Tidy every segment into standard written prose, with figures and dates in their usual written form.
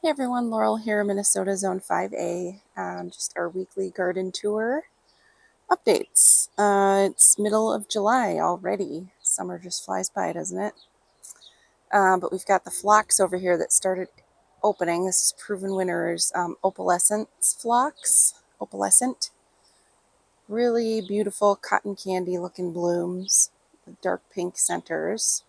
Hey everyone, Laurel here, Minnesota Zone 5A. Just our weekly garden tour updates. It's middle of July already. Summer just flies by, doesn't it? But we've got the phlox over here that started opening. This is Proven Winners opalescent phlox. Opalescent. Really beautiful cotton candy looking blooms with dark pink centers.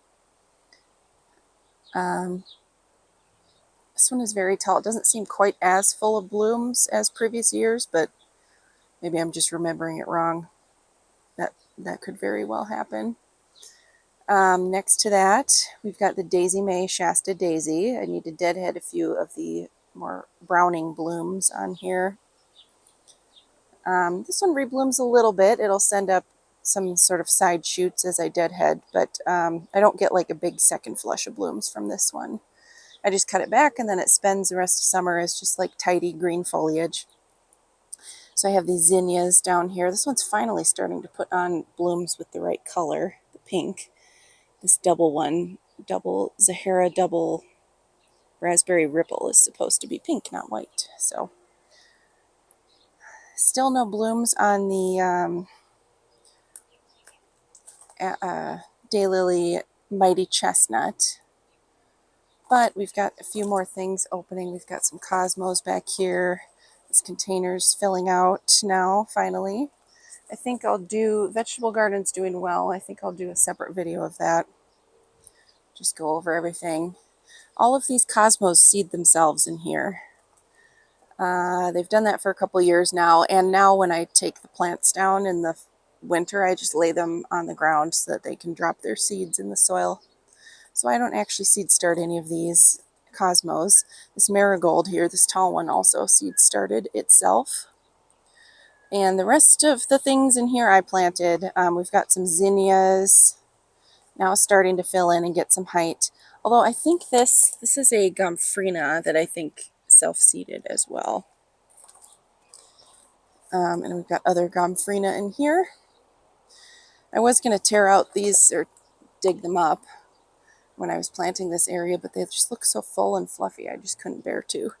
This one is very tall. It doesn't seem quite as full of blooms as previous years, but maybe I'm just remembering it wrong. That could very well happen. Next to that, we've got the Daisy May Shasta Daisy. I need to deadhead a few of the more browning blooms on here. This one reblooms a little bit. It'll send up some sort of side shoots as I deadhead, but I don't get like a big second flush of blooms from this one. I just cut it back and then it spends the rest of summer as just like tidy green foliage. So I have these zinnias down here. This one's finally starting to put on blooms with the right color, the pink. This double Zahara double raspberry ripple is supposed to be pink, not white. So still no blooms on the daylily mighty chestnut. But we've got a few more things opening. We've got some cosmos back here. This container's filling out now, finally. I think I'll do, vegetable garden's doing well. I think I'll do a separate video of that. Just go over everything. All of these cosmos seed themselves in here. They've done that for a couple years now. And now when I take the plants down in the winter, I just lay them on the ground so that they can drop their seeds in the soil. So I don't actually seed start any of these cosmos. This marigold here, this tall one, also seed started itself. And the rest of the things in here I planted. We've got some zinnias now starting to fill in and get some height. Although I think this is a gomphrena that I think self-seeded as well. And we've got other gomphrena in here. I was going to tear out these or dig them up when I was planting this area, but they just look so full and fluffy. I just couldn't bear to.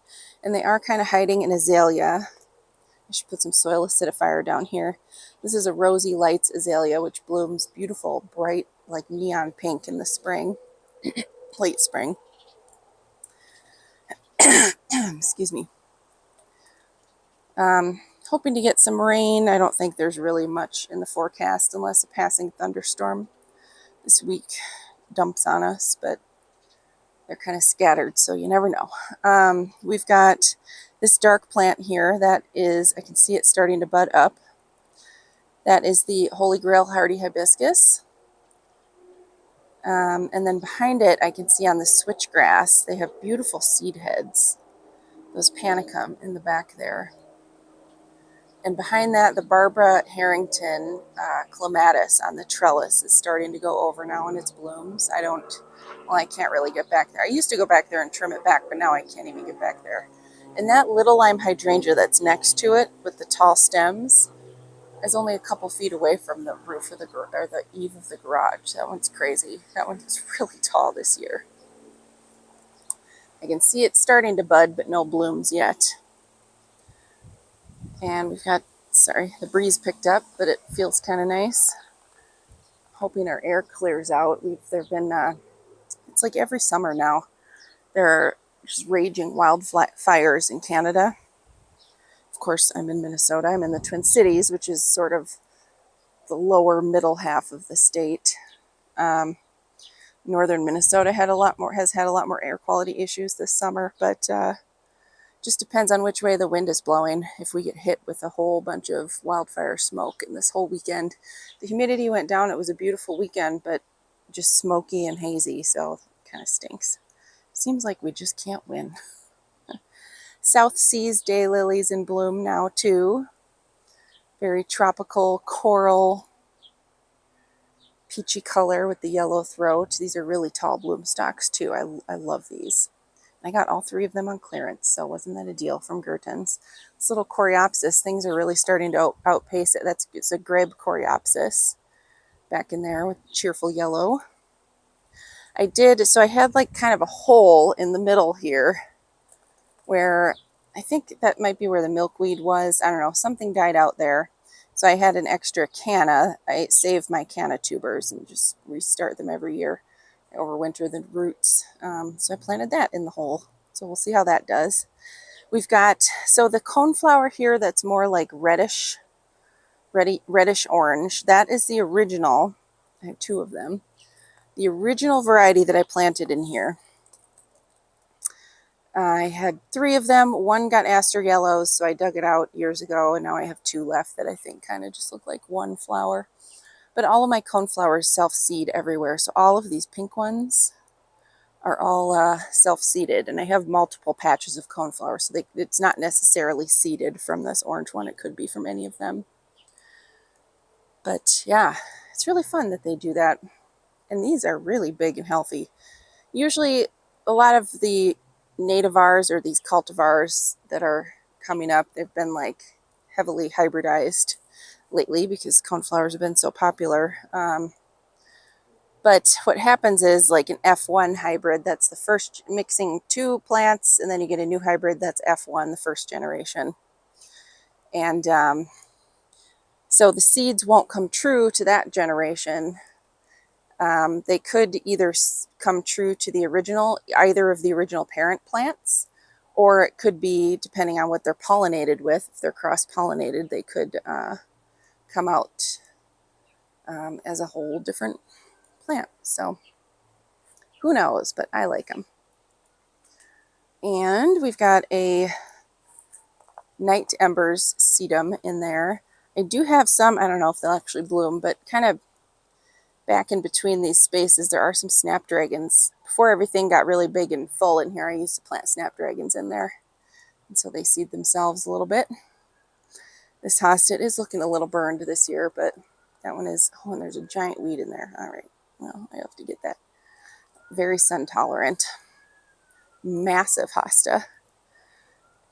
And they are kind of hiding in azalea. I should put some soil acidifier down here. This is a Rosy Lights azalea, which blooms beautiful, bright, like neon pink in the spring, late spring. Excuse me. Hoping to get some rain. I don't think there's really much in the forecast unless a passing thunderstorm this week dumps on us, but they're kind of scattered, so you never know. We've got this dark plant here that is, I can see it starting to bud up. That is the Holy Grail hardy hibiscus. And then behind it, I can see on the switchgrass, they have beautiful seed heads. Those panicum in the back there. And behind that, the Barbara Harrington clematis on the trellis is starting to go over now in its blooms. I can't really get back there. I used to go back there and trim it back, but now I can't even get back there. And that little lime hydrangea that's next to it with the tall stems is only a couple feet away from the roof of the eave of the garage. That one's crazy. That one is really tall this year. I can see it starting to bud, but no blooms yet. And we've got, sorry, the breeze picked up, but it feels kind of nice. Hoping our air clears out. There've been, it's like every summer now, there are just raging wildfires in Canada. Of course, I'm in Minnesota. I'm in the Twin Cities, which is sort of the lower middle half of the state. Northern Minnesota has had a lot more air quality issues this summer, but just depends on which way the wind is blowing. If we get hit with a whole bunch of wildfire smoke in this whole weekend, the humidity went down. It was a beautiful weekend, but just smoky and hazy, so it kind of stinks. Seems like we just can't win. South Seas daylilies in bloom now too. Very tropical coral, peachy color with the yellow throat. These are really tall bloom stalks too. I love these. I got all three of them on clearance, so wasn't that a deal from Gertens? This little coreopsis, things are really starting to outpace it. It's a grib coreopsis back in there with cheerful yellow. So I had like kind of a hole in the middle here where I think that might be where the milkweed was. I don't know, something died out there. So I had an extra canna. I saved my canna tubers and just restart them every year. I overwinter the roots. So I planted that in the hole. So we'll see how that does. We've got, so the coneflower here that's more like reddish orange, that is the original. I have two of them. The original variety that I planted in here. I had 3 of them. One got aster yellows, so I dug it out years ago, and now I have 2 left that I think kind of just look like one flower. But all of my coneflowers self-seed everywhere, so all of these pink ones are all self-seeded, and I have multiple patches of coneflower, so it's not necessarily seeded from this orange one. It could be from any of them. But yeah, it's really fun that they do that. And these are really big and healthy. Usually a lot of the nativars or these cultivars that are coming up, they've been like heavily hybridized lately because coneflowers have been so popular. But what happens is like an F1 hybrid, that's the first mixing 2 plants, and then you get a new hybrid that's F1, the first generation. And so the seeds won't come true to that generation. They could either come true to the original, either of the original parent plants, or it could be, depending on what they're pollinated with, if they're cross-pollinated, they could come out as a whole different plant. So who knows, but I like them. And we've got a night embers sedum in there. I do have some, I don't know if they'll actually bloom, but kind of back in between these spaces, there are some snapdragons. Before everything got really big and full in here, I used to plant snapdragons in there. And so they seed themselves a little bit. This hosta is looking a little burned this year, but that one is, oh, and there's a giant weed in there. All right, well, I have to get that. Very sun tolerant. Massive hosta.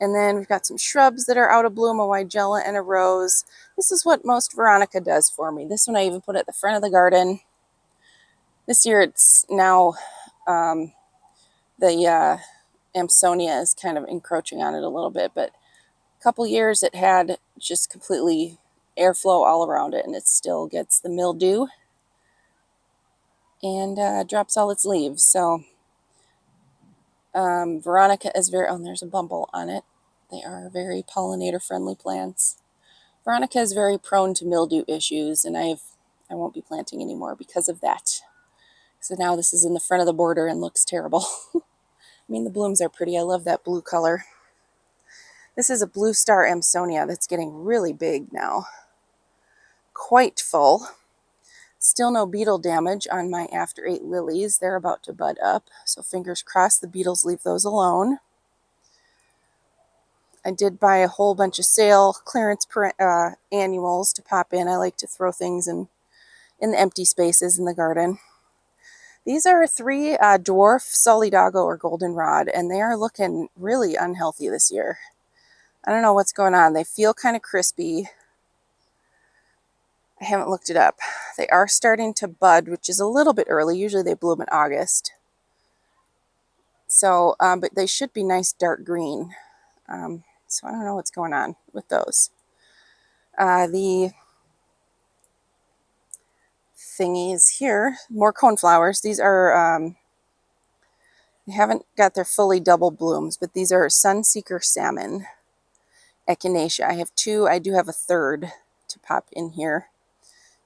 And then we've got some shrubs that are out of bloom, a weigela and a rose. This is what most Veronica does for me. This one I even put at the front of the garden. This year it's now, the Amsonia is kind of encroaching on it a little bit, but a couple years it had just completely airflow all around it, and it still gets the mildew and drops all its leaves. So Veronica is very, oh, and there's a bumble on it. They are very pollinator friendly plants. Veronica is very prone to mildew issues, and I won't be planting anymore because of that. So now this is in the front of the border and looks terrible. I mean, the blooms are pretty. I love that blue color. This is a blue star Amsonia that's getting really big now. Quite full. Still no beetle damage on my after 8 lilies. They're about to bud up, so fingers crossed the beetles leave those alone. I did buy a whole bunch of sale clearance annuals to pop in. I like to throw things in the empty spaces in the garden. These are 3 dwarf solidago or goldenrod, and they are looking really unhealthy this year. I don't know what's going on. They feel kind of crispy. I haven't looked it up. They are starting to bud, which is a little bit early. Usually they bloom in August. So, but they should be nice dark green. So I don't know what's going on with those. The thingies here, more coneflowers. These are, they haven't got their fully double blooms, but these are Sunseeker Salmon, echinacea. I have 2. I do have a 3rd to pop in here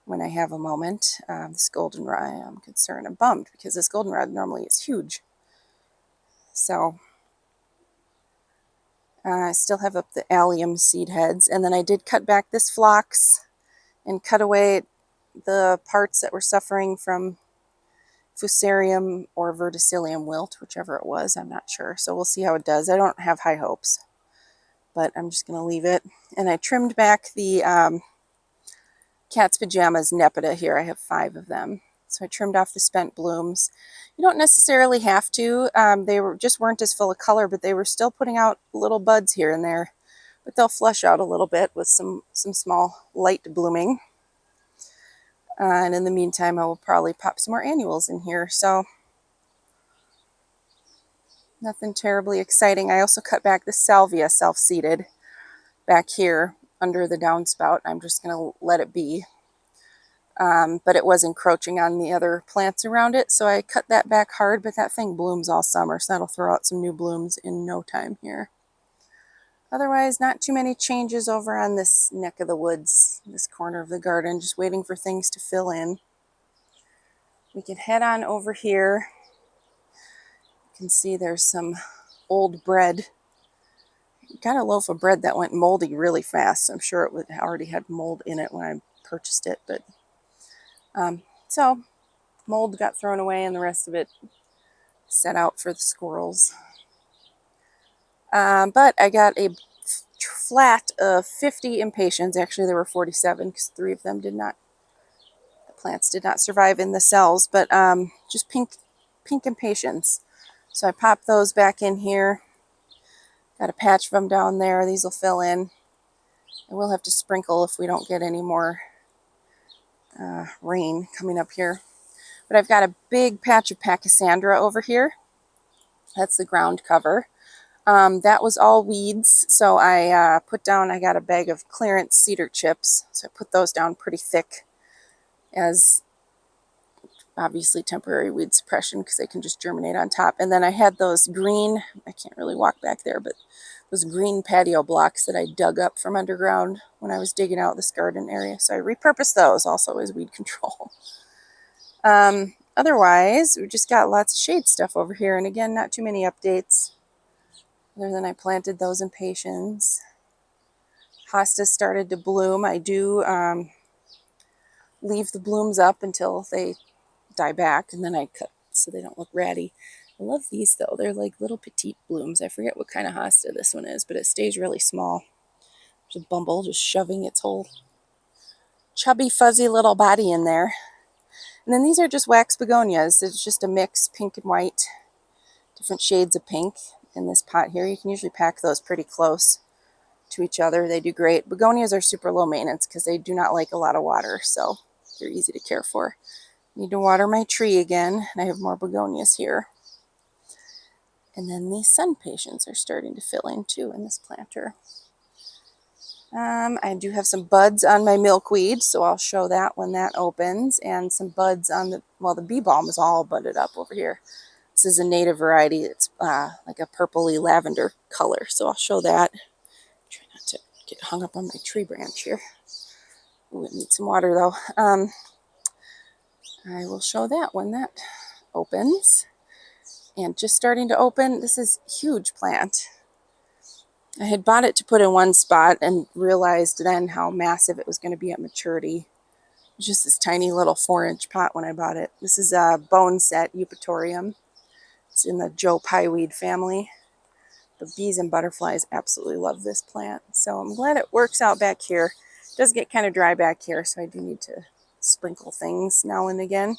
when I have a moment. This goldenrod, I'm concerned. I'm bummed because this goldenrod normally is huge. So I still have up the allium seed heads, and then I did cut back this phlox and cut away the parts that were suffering from fusarium or verticillium wilt, whichever it was. I'm not sure. So we'll see how it does. I don't have high hopes, but I'm just going to leave it. And I trimmed back the cat's pajamas nepeta here. I have 5 of them. So I trimmed off the spent blooms. You don't necessarily have to. They weren't as full of color, but they were still putting out little buds here and there. But they'll flush out a little bit with some small light blooming. And in the meantime, I will probably pop some more annuals in here. So Nothing terribly exciting. I also cut back the salvia self-seeded back here under the downspout. I'm just going to let it be. But it was encroaching on the other plants around it, so I cut that back hard, but that thing blooms all summer, so that'll throw out some new blooms in no time here. Otherwise, not too many changes over on this neck of the woods, this corner of the garden, just waiting for things to fill in. We can head on over here. You can see there's some old bread. Got a loaf of bread that went moldy really fast. I'm sure it already had mold in it when I purchased it, but so mold got thrown away and the rest of it set out for the squirrels. But I got a flat of 50 impatiens. Actually, there were 47 because 3 of them the plants did not survive in the cells, but just pink impatiens. So I popped those back in here. Got a patch of them down there. These will fill in. I will have to sprinkle if we don't get any more rain coming up here. But I've got a big patch of pachysandra over here. That's the ground cover. That was all weeds, so I I got a bag of clearance cedar chips, so I put those down pretty thick as obviously temporary weed suppression because they can just germinate on top. And then I had those green, I can't really walk back there, but those green patio blocks that I dug up from underground when I was digging out this garden area. So I repurposed those also as weed control. Otherwise, we've just got lots of shade stuff over here. And again, not too many updates. Other than I planted those impatiens. Hostas started to bloom. I do leave the blooms up until they die back, and then I cut so they don't look ratty. I love these though. They're like little petite blooms. I forget what kind of hosta this one is, but it stays really small. There's a bumble just shoving its whole chubby, fuzzy little body in there. And then these are just wax begonias. It's just a mix, pink and white, different shades of pink in this pot here. You can usually pack those pretty close to each other. They do great. Begonias are super low maintenance because they do not like a lot of water, so they're easy to care for. Need to water my tree again, and I have more begonias here. And then these sun patients are starting to fill in too in this planter. I do have some buds on my milkweed, so I'll show that when that opens, and some buds on the bee balm is all budded up over here. This is a native variety. It's like a purpley lavender color, so I'll show that. Try not to get hung up on my tree branch here. Ooh, it needs some water though. I will show that when that opens. And just starting to open, this is a huge plant. I had bought it to put in one spot and realized then how massive it was going to be at maturity. It was just this tiny little 4-inch pot when I bought it. This is a bone set eupatorium. It's in the Joe Pieweed family. The bees and butterflies absolutely love this plant. So I'm glad it works out back here. It does get kind of dry back here, so I do need to sprinkle things now and again.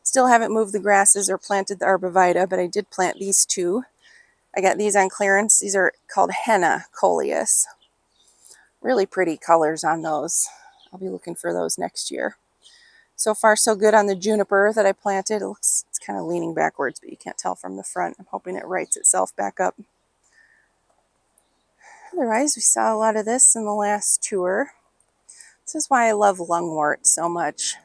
Still haven't moved the grasses or planted the arborvitae, but I did plant these 2. I got these on clearance. These are called henna coleus. Really pretty colors on those. I'll be looking for those next year. So far, so good on the juniper that I planted. It's kind of leaning backwards, but you can't tell from the front. I'm hoping it rights itself back up. Otherwise, we saw a lot of this in the last tour. This is why I love lungwort so much.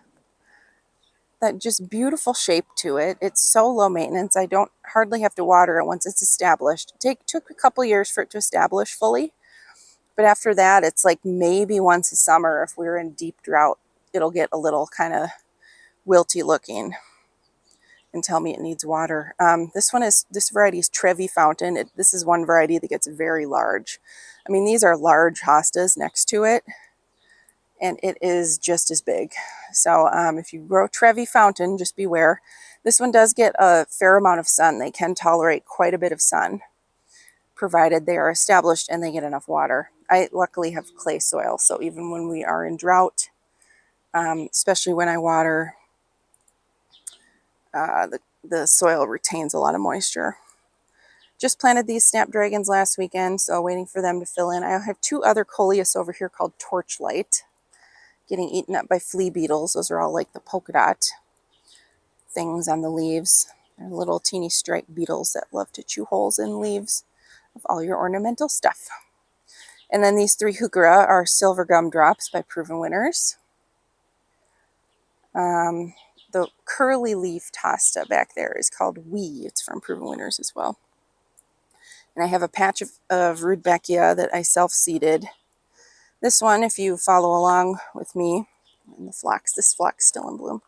That just beautiful shape to it. It's so low maintenance. I don't hardly have to water it once it's established. It took a couple years for it to establish fully. But after that, it's like maybe once a summer, if we're in deep drought, it'll get a little kind of wilty looking and tell me it needs water. This variety is Trevi Fountain. This is one variety that gets very large. I mean, these are large hostas next to it, and it is just as big. So if you grow Trevi Fountain, just beware. This one does get a fair amount of sun. They can tolerate quite a bit of sun, provided they are established and they get enough water. I luckily have clay soil, so even when we are in drought, especially when I water, the soil retains a lot of moisture. Just planted these snapdragons last weekend, so waiting for them to fill in. I have 2 other coleus over here called Torchlight, getting eaten up by flea beetles. Those are all like the polka dot things on the leaves. They're little teeny striped beetles that love to chew holes in leaves of all your ornamental stuff. And then these 3 heuchera are silver gumdrops by Proven Winners. The curly leaf hosta back there is called Wee. It's from Proven Winners as well. And I have a patch of rudbeckia that I self-seeded. This one, if you follow along with me, and the phlox, this phlox still in bloom.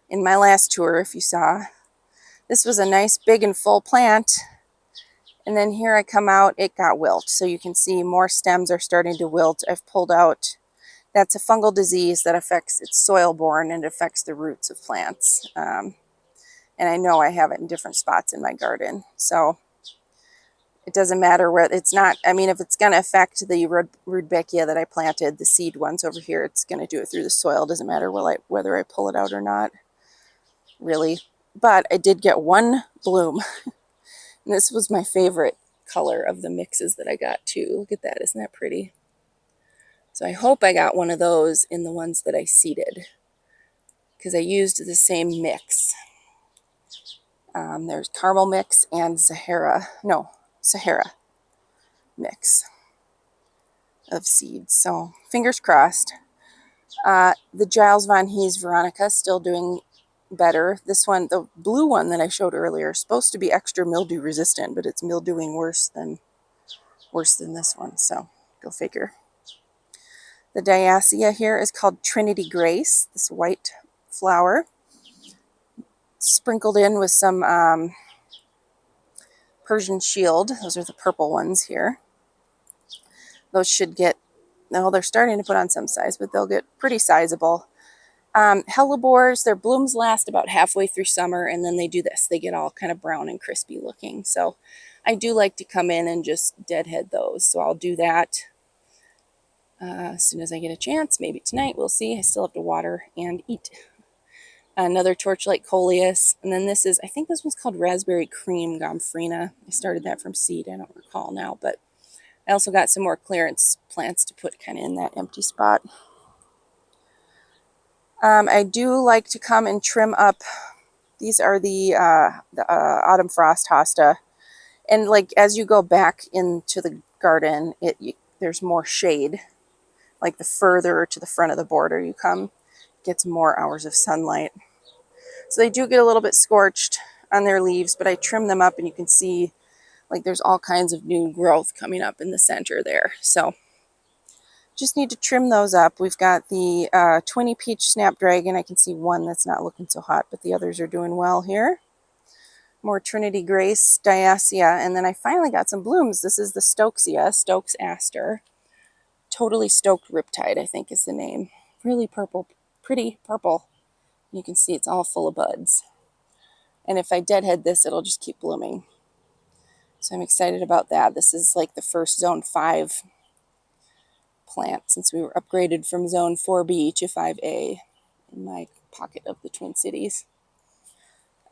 In my last tour, if you saw, this was a nice big and full plant. And then here I come out, it got wilt. So you can see more stems are starting to wilt. I've pulled out, that's a fungal disease that affects, it's soil borne and affects the roots of plants. And I know I have it in different spots in my garden. So it doesn't matter where, it's not, I mean, if it's going to affect the rudbeckia that I planted, the seed ones over here, it's going to do it through the soil. It doesn't matter whether I pull it out or not, really. But I did get one bloom. And this was my favorite color of the mixes that I got too. Look at that, isn't that pretty? So I hope I got one of those in the ones that I seeded, because I used the same mix. There's caramel mix and Sahara mix of seeds. So fingers crossed. The Giles Von Hees Veronica still doing better. This one, the blue one that I showed earlier, is supposed to be extra mildew resistant, but it's mildewing worse than this one. So go figure. The diacia here is called Trinity Grace, this white flower, sprinkled in with some Persian Shield. Those are the purple ones here. Those should get, well, they're starting to put on some size, but they'll get pretty sizable. Hellebores, their blooms last about halfway through summer, and then they do this. They get all kind of brown and crispy looking. So I do like to come in and just deadhead those. So I'll do that as soon as I get a chance. Maybe tonight, we'll see. I still have to water and eat. Another torchlight coleus. And then this is, I think this one's called Raspberry Cream Gomphrena. I started that from seed. I don't recall now, but I also got some more clearance plants to put kind of in that empty spot. I do like to come and trim up. These are the autumn frost hosta. And like as you go back into the garden, there's more shade. Like the further to the front of the border you come, it gets more hours of sunlight. So they do get a little bit scorched on their leaves, but I trim them up and you can see like there's all kinds of new growth coming up in the center there. So just need to trim those up. We've got the Twinny Peach Snapdragon. I can see one that's not looking so hot, but the others are doing well here. More Trinity Grace, Diacia, and then I finally got some blooms. This is the Stokesia, Stokes Aster. Totally Stoked Riptide, I think is the name. Really purple, pretty purple. You can see it's all full of buds. And if I deadhead this, it'll just keep blooming. So I'm excited about that. This is like the first Zone 5 plant since we were upgraded from Zone 4B to 5A in my pocket of the Twin Cities.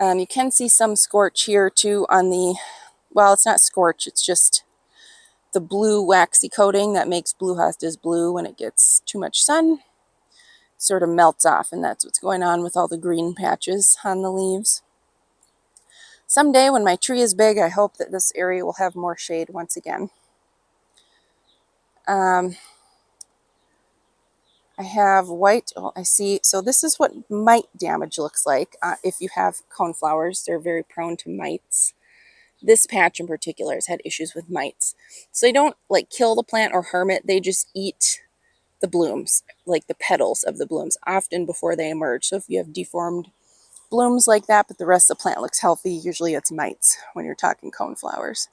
You can see some scorch here too on the, well, it's not scorch, it's just the blue waxy coating that makes blue hostas blue when it gets too much sun. It sort of melts off, and that's what's going on with all the green patches on the leaves. Someday when my tree is big, I hope that this area will have more shade once again. I have white, oh, I see, so this is what mite damage looks like. If you have coneflowers, they're very prone to mites. This patch in particular has had issues with mites. So they don't like kill the plant or harm it, they just eat the blooms, like the petals of the blooms, often before they emerge. So if you have deformed blooms like that, but the rest of the plant looks healthy, usually it's mites when you're talking coneflowers.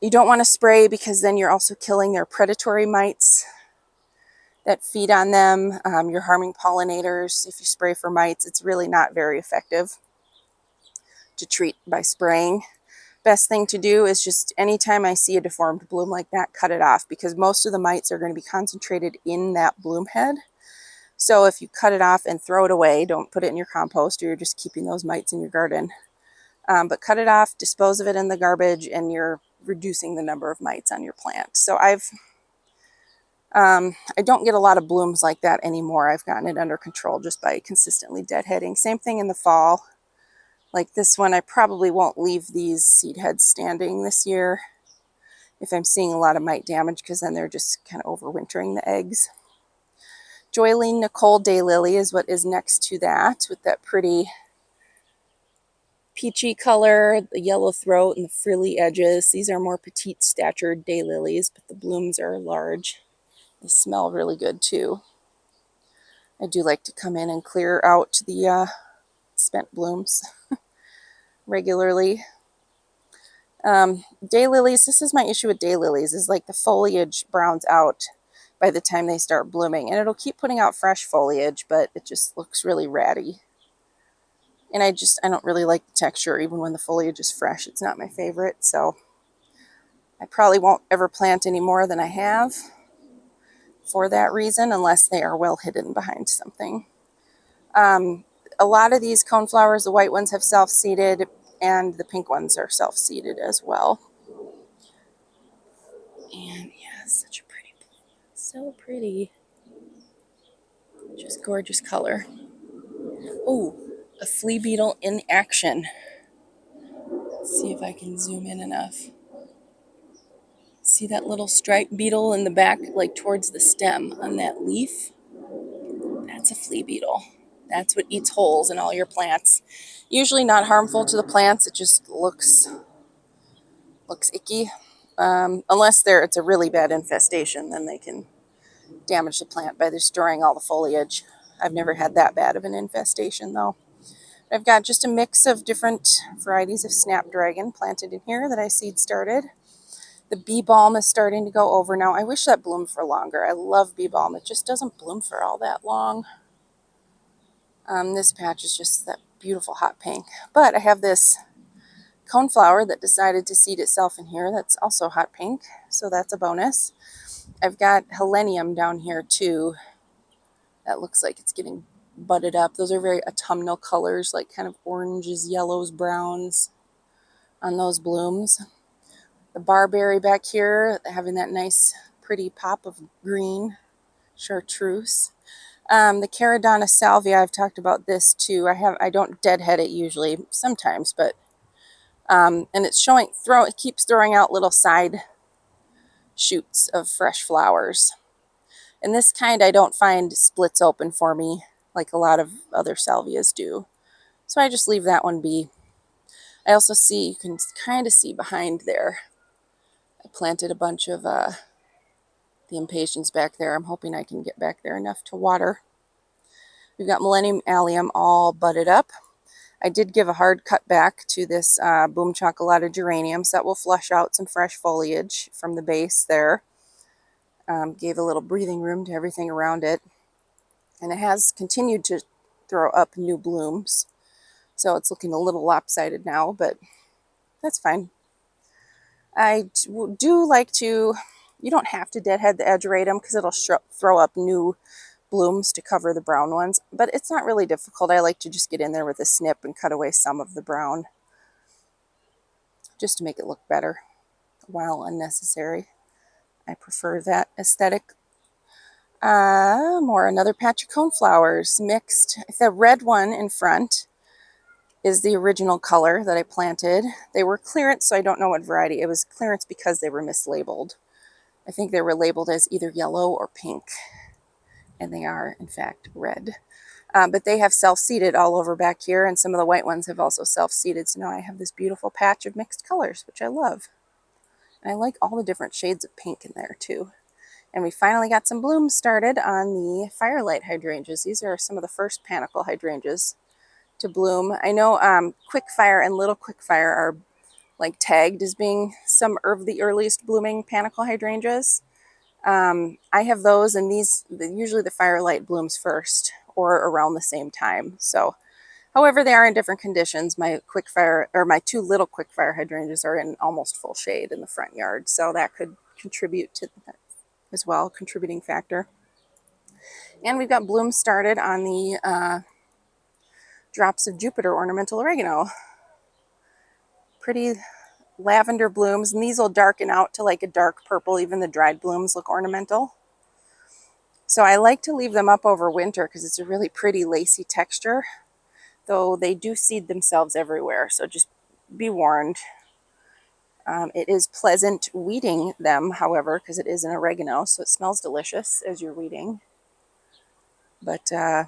You don't want to spray because then you're also killing their predatory mites that feed on them. You're harming pollinators. If you spray for mites, it's really not very effective to treat by spraying. Best thing to do is just anytime I see a deformed bloom like that, cut it off, because most of the mites are going to be concentrated in that bloom head. So if you cut it off and throw it away, don't put it in your compost, or you're just keeping those mites in your garden. But cut it off, dispose of it in the garbage, and you're reducing the number of mites on your plant. So I've I don't get a lot of blooms like that anymore. I've gotten it under control just by consistently deadheading. Same thing in the fall. Like this one, I probably won't leave these seed heads standing this year if I'm seeing a lot of mite damage, because then they're just kind of overwintering the eggs. Joylene Nicole Daylily is what is next to that, with that pretty peachy color, the yellow throat, and the frilly edges. These are more petite statured daylilies, but the blooms are large. They smell really good too. I do like to come in and clear out the spent blooms regularly. Daylilies, this is my issue with daylilies, is like the foliage browns out by the time they start blooming. And it'll keep putting out fresh foliage, but it just looks really ratty. And I don't really like the texture, even when the foliage is fresh. It's not my favorite, so I probably won't ever plant any more than I have for that reason, unless they are well hidden behind something. A lot of these coneflowers, the white ones have self-seeded, and the pink ones are self-seeded as well. And yeah, such a pretty bloom. So pretty. Just gorgeous color. Oh, a flea beetle in action. Let's see if I can zoom in enough. See that little striped beetle in the back, like towards the stem on that leaf? That's a flea beetle. That's what eats holes in all your plants. Usually not harmful to the plants. It just looks icky. Unless it's a really bad infestation, then they can damage the plant by destroying all the foliage. I've never had that bad of an infestation though. I've got just a mix of different varieties of snapdragon planted in here that I seed started. The bee balm is starting to go over now. I wish that bloomed for longer. I love bee balm. It just doesn't bloom for all that long. This patch is just that beautiful hot pink. But I have this coneflower that decided to seed itself in here that's also hot pink, so that's a bonus. I've got helenium down here too. That looks like it's getting budded up. Those are very autumnal colors, like kind of oranges, yellows, browns on those blooms. The barberry back here, having that nice pretty pop of green, chartreuse. The Caradonna salvia, I've talked about this too. I don't deadhead it usually, sometimes, but and it's it keeps throwing out little side shoots of fresh flowers. And this kind I don't find splits open for me like a lot of other salvias do. So I just leave that one be. I also see, you can kind of see behind there, I planted a bunch of the impatiens back there. I'm hoping I can get back there enough to water. We've got Millennium Allium all budded up. I did give a hard cut back to this Boom Chocolata geranium, so that will flush out some fresh foliage from the base there. Gave a little breathing room to everything around it. And it has continued to throw up new blooms. So it's looking a little lopsided now, but that's fine. I do like to, you don't have to deadhead the ageratum because it'll throw up new blooms to cover the brown ones, but it's not really difficult. I like to just get in there with a snip and cut away some of the brown just to make it look better while unnecessary. I prefer that aesthetic. Another patch of coneflowers mixed. The red one in front is the original color that I planted. They were clearance, so I don't know what variety. It was clearance because they were mislabeled. I think they were labeled as either yellow or pink, and they are, in fact, red. But they have self-seeded all over back here, and some of the white ones have also self-seeded, so now I have this beautiful patch of mixed colors, which I love. And I like all the different shades of pink in there, too. And we finally got some blooms started on the firelight hydrangeas. These are some of the first panicle hydrangeas to bloom. I know Quickfire and Little Quickfire are like tagged as being some of the earliest blooming panicle hydrangeas. I have those, and usually the firelight blooms first or around the same time. So, however, they are in different conditions. My two Little Quickfire hydrangeas are in almost full shade in the front yard, so that could contribute to that as well, contributing factor. And we've got blooms started on the Drops of Jupiter ornamental oregano. Pretty lavender blooms, and these will darken out to like a dark purple. Even the dried blooms look ornamental. So I like to leave them up over winter because it's a really pretty lacy texture, though they do seed themselves everywhere, so just be warned. It is pleasant weeding them, however, because it is an oregano, so it smells delicious as you're weeding. But yeah,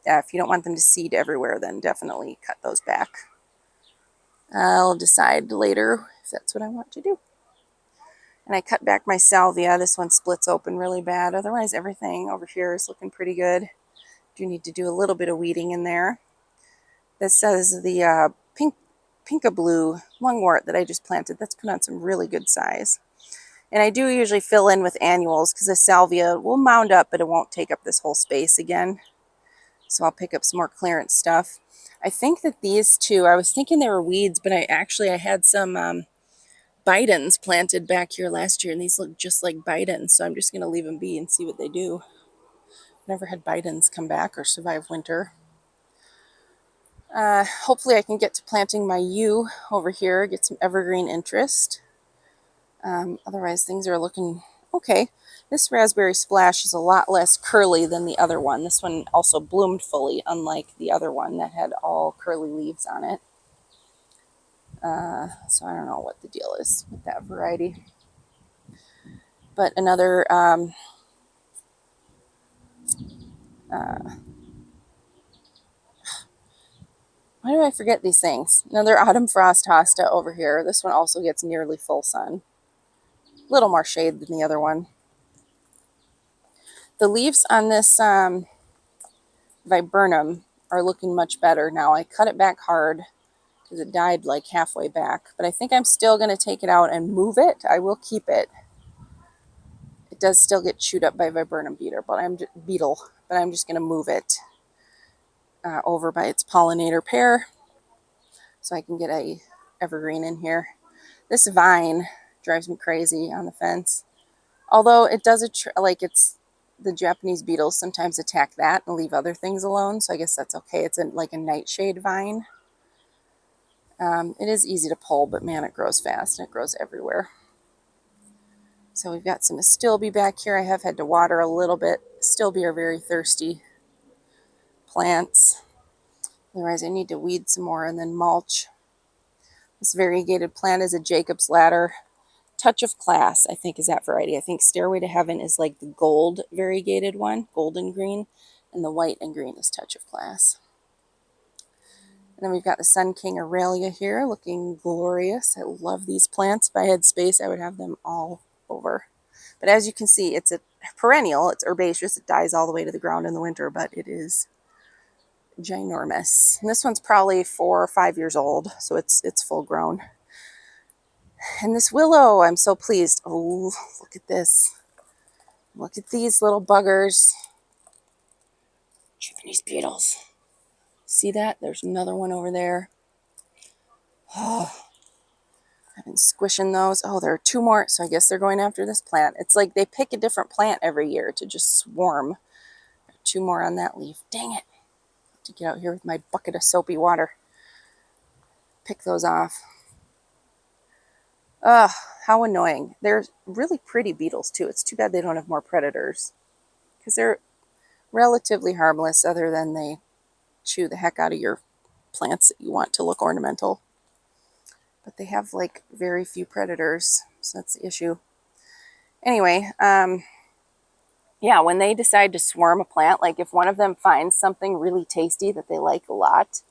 if you don't want them to seed everywhere, then definitely cut those back. I'll decide later if that's what I want to do. And I cut back my salvia. This one splits open really bad. Otherwise, everything over here is looking pretty good. Do need to do a little bit of weeding in there. This says the pinkablu lungwort that I just planted. That's put on some really good size. And I do usually fill in with annuals because the salvia will mound up, but it won't take up this whole space again. So I'll pick up some more clearance stuff. I think that these two, I was thinking they were weeds, but I had some Bidens planted back here last year, and these look just like Bidens, so I'm just going to leave them be and see what they do. Never had Bidens come back or survive winter. Hopefully I can get to planting my yew over here, get some evergreen interest. Otherwise, things are looking okay. This raspberry splash is a lot less curly than the other one. This one also bloomed fully, unlike the other one that had all curly leaves on it. So I don't know what the deal is with that variety. But another why do I forget these things? Another autumn frost hosta over here. This one also gets nearly full sun. A little more shade than the other one. The leaves on this viburnum are looking much better now. I cut it back hard because it died like halfway back. But I think I'm still going to take it out and move it. I will keep it. It does still get chewed up by viburnum beetle, but I'm just going to move it over by its pollinator pair so I can get a evergreen in here. This vine drives me crazy on the fence. Although it does it's the Japanese beetles sometimes attack that and leave other things alone, so I guess that's okay. It's like a nightshade vine. It is easy to pull, but man, it grows fast and it grows everywhere. So we've got some astilbe back here. I have had to water a little bit. Astilbe are very thirsty plants. Otherwise, I need to weed some more and then mulch. This variegated plant is a Jacob's Ladder. Touch of Class, I think, is that variety. I think Stairway to Heaven is like the gold variegated one, golden green, and the white and green is Touch of Class. And then we've got the Sun King Aurelia here, looking glorious. I love these plants. If I had space, I would have them all over. But as you can see, it's a perennial. It's herbaceous. It dies all the way to the ground in the winter, but it is ginormous. And this one's probably 4 or 5 years old, so it's full grown. And this willow, I'm so pleased. Oh, look at this. Look at these little buggers. Japanese beetles. See that? There's another one over there. Oh, I've been squishing those. Oh, there are 2 more, so I guess they're going after this plant. It's like they pick a different plant every year to just swarm. There are 2 more on that leaf. Dang it. I have to get out here with my bucket of soapy water. Pick those off. Ugh, how annoying. They're really pretty beetles, too. It's too bad they don't have more predators, because they're relatively harmless other than they chew the heck out of your plants that you want to look ornamental. But they have like very few predators, so that's the issue. Anyway, yeah, when they decide to swarm a plant, like if one of them finds something really tasty that they like a lot,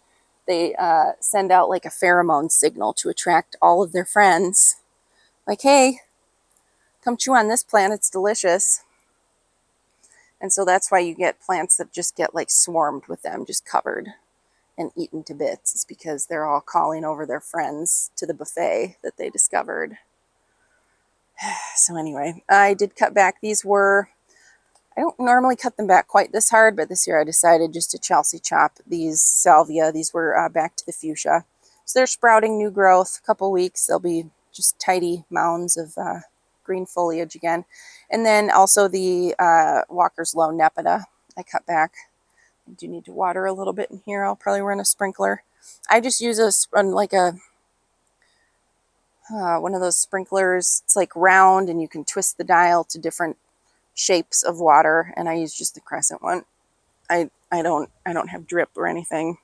they send out like a pheromone signal to attract all of their friends. Like, hey, come chew on this plant, it's delicious. And so that's why you get plants that just get like swarmed with them, just covered and eaten to bits. It's because they're all calling over their friends to the buffet that they discovered. So anyway, I did cut back. I don't normally cut them back quite this hard, but this year I decided just to Chelsea chop these salvia. These were back to the fuchsia. So they're sprouting new growth. A couple weeks, they'll be just tidy mounds of green foliage again. And then also the Walker's Low Nepeta I cut back. I do need to water a little bit in here. I'll probably run a sprinkler. I just use one of those sprinklers. It's like round and you can twist the dial to different shapes of water, and I use just the crescent one. I don't have drip or anything.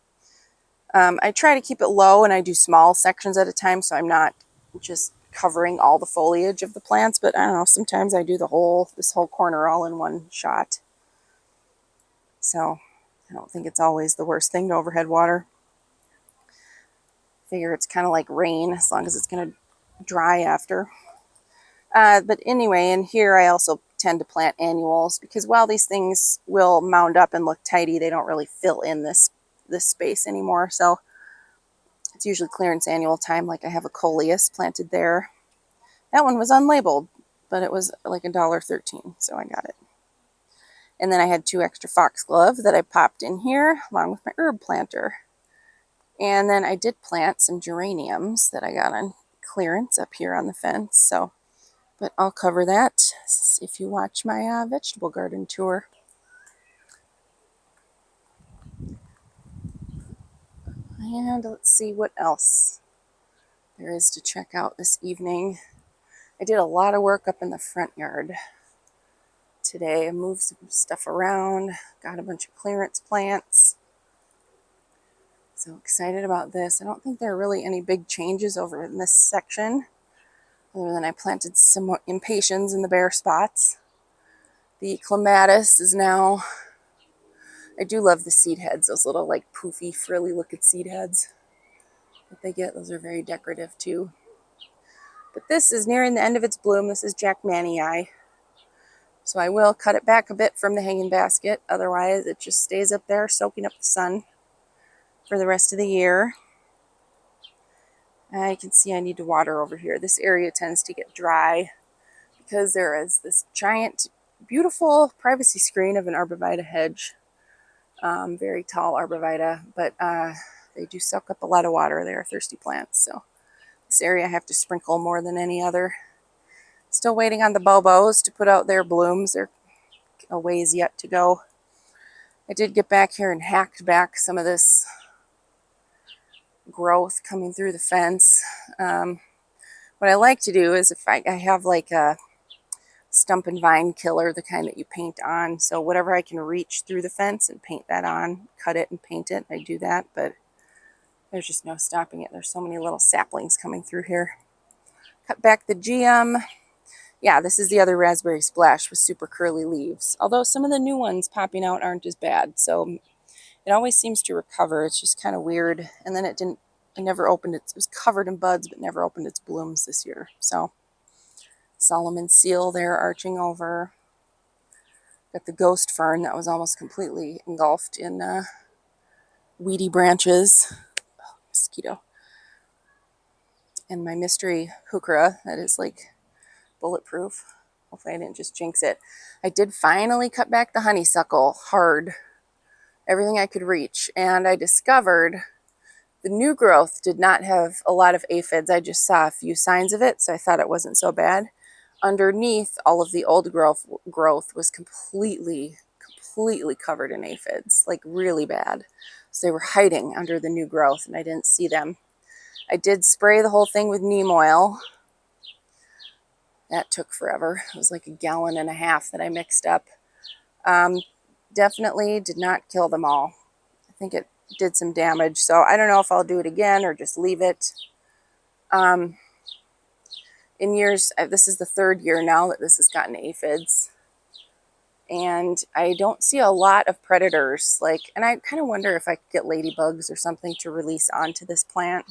I try to keep it low, and I do small sections at a time, so I'm not just covering all the foliage of the plants, but I don't know, sometimes I do this whole corner all in one shot. So I don't think it's always the worst thing to overhead water. Figure it's kind of like rain, as long as it's going to dry after. But anyway, in here I also tend to plant annuals, because while these things will mound up and look tidy, they don't really fill in this space anymore. So it's usually clearance annual time. Like I have a coleus planted there. That one was unlabeled, but it was like $1.13, so I got it. And then I had 2 extra foxglove that I popped in here along with my herb planter. And then I did plant some geraniums that I got on clearance up here on the fence. So, but I'll cover that if you watch my vegetable garden tour. And let's see what else there is to check out this evening. I did a lot of work up in the front yard today. I moved some stuff around, got a bunch of clearance plants. So excited about this. I don't think there are really any big changes over in this section, other than I planted some more impatiens in the bare spots. The clematis is now, I do love the seed heads, those little like poofy, frilly looking seed heads that they get. Those are very decorative too. But this is nearing the end of its bloom. This is Jackmanii. So I will cut it back a bit from the hanging basket. Otherwise, it just stays up there soaking up the sun for the rest of the year. I can see I need to water over here. This area tends to get dry because there is this giant, beautiful privacy screen of an arborvitae hedge. Very tall arborvitae, but they do suck up a lot of water. They are thirsty plants. So this area I have to sprinkle more than any other. Still waiting on the bobos to put out their blooms. They're a ways yet to go. I did get back here and hacked back some of this growth coming through the fence. What I like to do is if I have like a stump and vine killer, the kind that you paint on. So whatever I can reach through the fence and paint that on, cut it and paint it, I do that. But there's just no stopping it. There's so many little saplings coming through here. Cut back the geum. Yeah, this is the other raspberry splash with super curly leaves. Although some of the new ones popping out aren't as bad. So it always seems to recover. It's just kind of weird. And then it never opened it. It was covered in buds, but never opened its blooms this year. So Solomon seal there arching over. Got the ghost fern that was almost completely engulfed in weedy branches. Oh, mosquito. And my mystery heuchera that is like bulletproof. Hopefully I didn't just jinx it. I did finally cut back the honeysuckle hard. Everything I could reach. And I discovered the new growth did not have a lot of aphids. I just saw a few signs of it, so I thought it wasn't so bad. Underneath, all of the old growth was completely covered in aphids, like really bad. So they were hiding under the new growth, and I didn't see them. I did spray the whole thing with neem oil. That took forever. It was like 1.5 gallons that I mixed up. Definitely did not kill them all. I think it did some damage, so I don't know if I'll do it again or just leave it. In years, this is the 3rd year now that this has gotten aphids, and I don't see a lot of predators. Like, and I kind of wonder if I could get ladybugs or something to release onto this plant,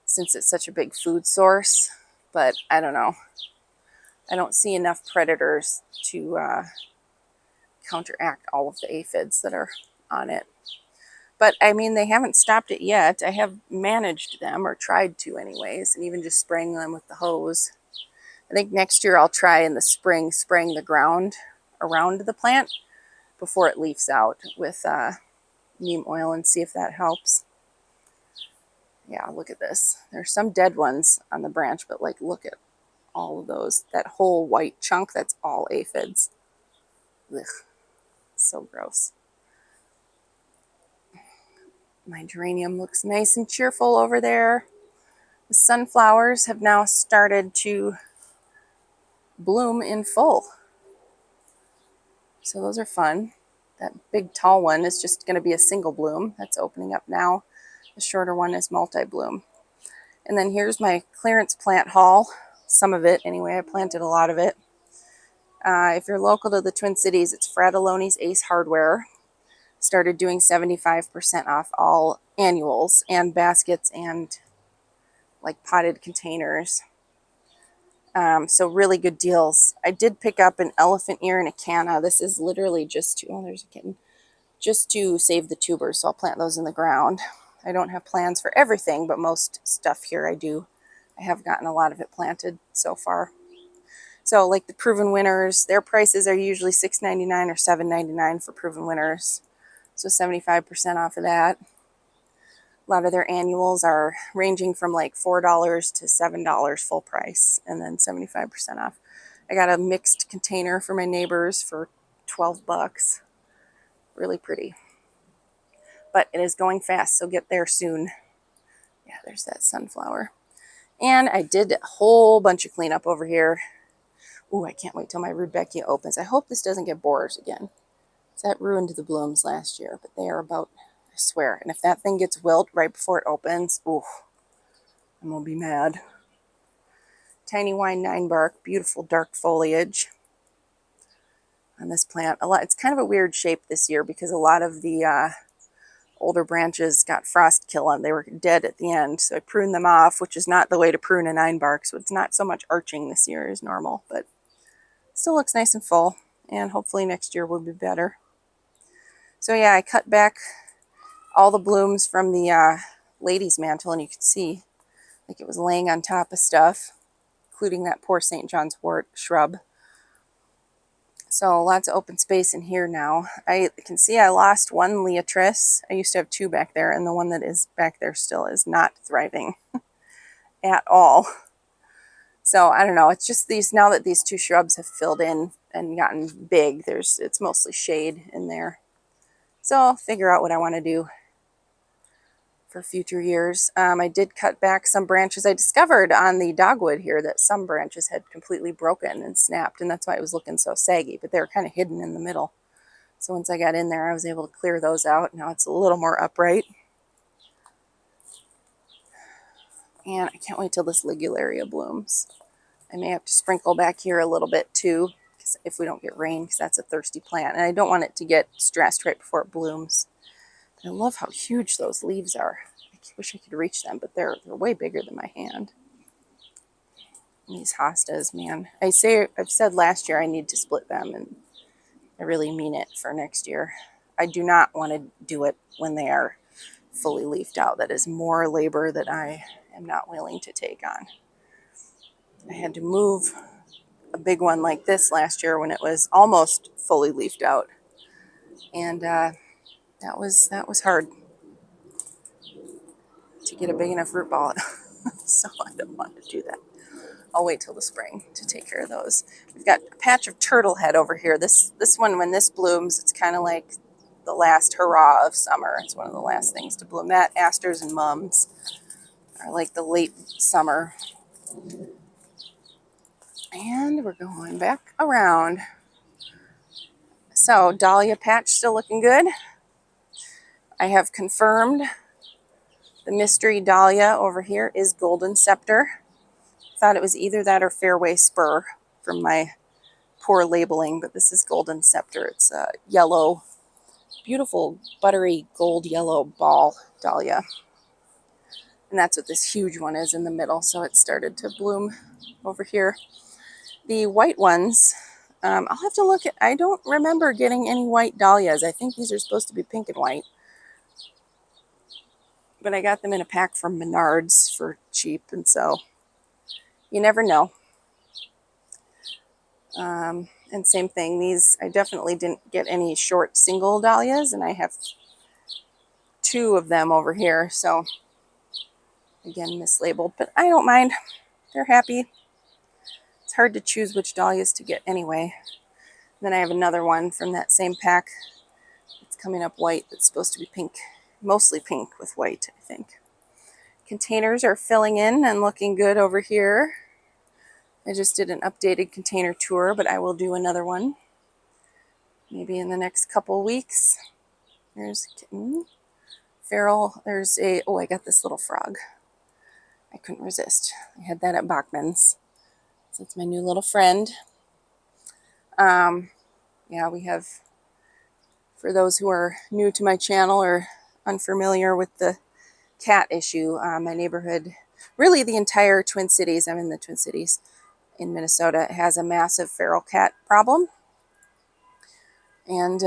since it's such a big food source. But I don't know. I don't see enough predators to counteract all of the aphids that are on it. But I mean, they haven't stopped it yet. I have managed them, or tried to anyways, and even just spraying them with the hose. I think next year I'll try in the spring spraying the ground around the plant before it leaves out with neem oil and see if that helps. Yeah, look at this. There's some dead ones on the branch, but like, look at all of those. That whole white chunk, that's all aphids. Ugh, so gross. My geranium looks nice and cheerful over there. The sunflowers have now started to bloom in full. So those are fun. That big tall one is just going to be a single bloom. That's opening up now. The shorter one is multi-bloom. And then here's my clearance plant haul. Some of it anyway. I planted a lot of it. If you're local to the Twin Cities, it's Fratelloni's Ace Hardware. Started doing 75% off all annuals and baskets and like potted containers. So really good deals. I did pick up an elephant ear and a canna. This is literally just to, oh, there's a kitten, just to save the tubers. So I'll plant those in the ground. I don't have plans for everything, but most stuff here I do. I have gotten a lot of it planted so far. So like the Proven Winners, their prices are usually $6.99 or $7.99 for Proven Winners. So 75% off of that. A lot of their annuals are ranging from like $4 to $7 full price, and then 75% off. I got a mixed container for my neighbors for 12 bucks. Really pretty. But it is going fast, so get there soon. Yeah, there's that sunflower. And I did a whole bunch of cleanup over here. Ooh, I can't wait till my rudbeckia opens. I hope this doesn't get borers again. That ruined the blooms last year, but they are about, I swear. And if that thing gets wilt right before it opens, ooh, I'm gonna be mad. Tiny Wine 9 bark, beautiful dark foliage on this plant. It's kind of a weird shape this year because a lot of the older branches got frost kill on. They were dead at the end, so I pruned them off, which is not the way to prune a 9 bark. So it's not so much arching this year as normal, but still looks nice and full. And hopefully next year will be better. So yeah, I cut back all the blooms from the lady's mantle, and you can see like it was laying on top of stuff, including that poor St. John's wort shrub. So lots of open space in here now. I can see I lost one Leotris. I used to have 2 back there, and the one that is back there still is not thriving at all. So I don't know. It's just these, now that these 2 shrubs have filled in and gotten big, it's mostly shade in there. So I'll figure out what I want to do for future years. I did cut back some branches. I discovered on the dogwood here that some branches had completely broken and snapped, and that's why it was looking so saggy, but they were kind of hidden in the middle. So once I got in there, I was able to clear those out. Now it's a little more upright. And I can't wait till this ligularia blooms. I may have to sprinkle back here a little bit too, if we don't get rain, because that's a thirsty plant. And I don't want it to get stressed right before it blooms. I love how huge those leaves are. I wish I could reach them, but they're way bigger than my hand. And these hostas, man. I've said last year I need to split them, and I really mean it for next year. I do not want to do it when they are fully leafed out. That is more labor that I am not willing to take on. I had to move a big one like this last year when it was almost fully leafed out. And that was hard to get a big enough root ball. So I don't want to do that. I'll wait till the spring to take care of those. We've got a patch of turtle head over here. This one, when this blooms, it's kind of like the last hurrah of summer. It's one of the last things to bloom. That, asters and mums are like the late summer. And we're going back around. So dahlia patch still looking good. I have confirmed the mystery dahlia over here is golden scepter. Thought it was either that or fairway spur from my poor labeling, but this is golden scepter. It's a yellow, beautiful buttery gold yellow ball dahlia. And that's what this huge one is in the middle. So it started to bloom over here. The white ones, I'll have to look at, I don't remember getting any white dahlias. I think these are supposed to be pink and white. But I got them in a pack from Menards for cheap, and so you never know. And same thing, these, I definitely didn't get any short single dahlias, and I have 2 of them over here. So again, mislabeled, but I don't mind. They're happy. It's hard to choose which dahlias to get anyway. And then I have another one from that same pack. It's coming up white. It's supposed to be pink, mostly pink with white, I think. Containers are filling in and looking good over here. I just did an updated container tour, but I will do another one. maybe in the next couple weeks. There's a kitten. Feral, there's a, oh, I got this little frog. I couldn't resist. I had that at Bachman's. So it's my new little friend. Yeah, we have, for those who are new to my channel or unfamiliar with the cat issue, my neighborhood, really the entire Twin Cities, I'm in the Twin Cities in Minnesota, has a massive feral cat problem. And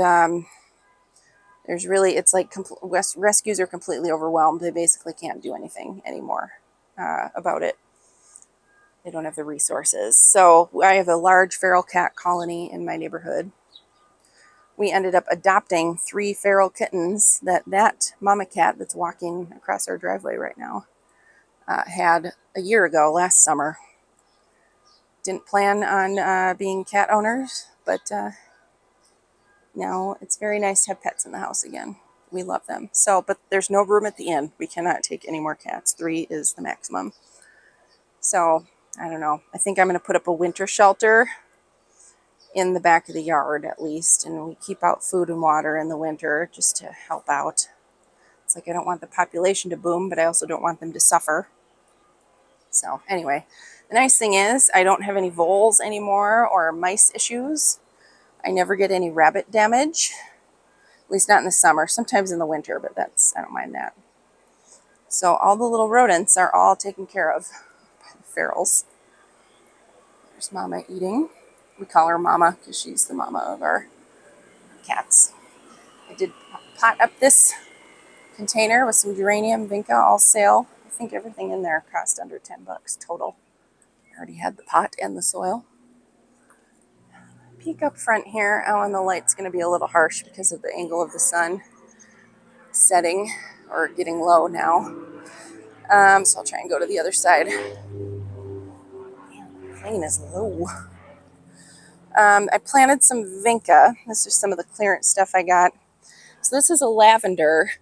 there's really, it's like rescues are completely overwhelmed. They basically can't do anything anymore about it. They don't have the resources. So I have a large feral cat colony in my neighborhood. We ended up adopting 3 feral kittens that mama cat that's walking across our driveway right now had a year ago, last summer. Didn't plan on being cat owners, but now it's very nice to have pets in the house again. We love them. So, but there's no room at the inn. We cannot take any more cats. 3 is the maximum. So, I don't know. I think I'm going to put up a winter shelter in the back of the yard at least. And we keep out food and water in the winter just to help out. It's like I don't want the population to boom, but I also don't want them to suffer. So, anyway, the nice thing is I don't have any voles anymore or mice issues. I never get any rabbit damage. At least not in the summer, sometimes in the winter, but that's, I don't mind that. So all the little rodents are all taken care of by the ferals. There's Mama eating. We call her Mama because she's the mama of our cats. I did pot up this container with some geranium vinca, all sale. I think everything in there cost under $10 total. I already had the pot and the soil. Peek up front here. Oh, and the light's going to be a little harsh because of the angle of the sun setting or getting low now. So I'll try and go to the other side. Man, the plane is low. I planted some vinca. This is some of the clearance stuff I got. So this is a lavender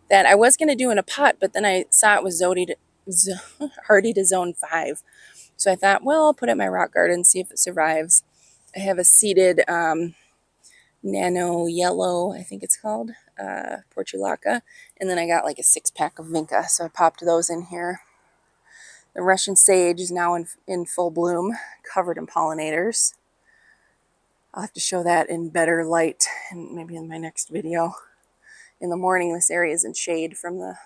that I was going to do in a pot, but then I saw it was hardy to zone 5. So I thought, well, I'll put it in my rock garden and see if it survives. I have a seeded nano yellow, I think it's called, portulaca. And then I got like a 6-pack of vinca, so I popped those in here. The Russian sage is now in full bloom, covered in pollinators. I'll have to show that in better light and maybe in my next video. In the morning, this area is in shade from the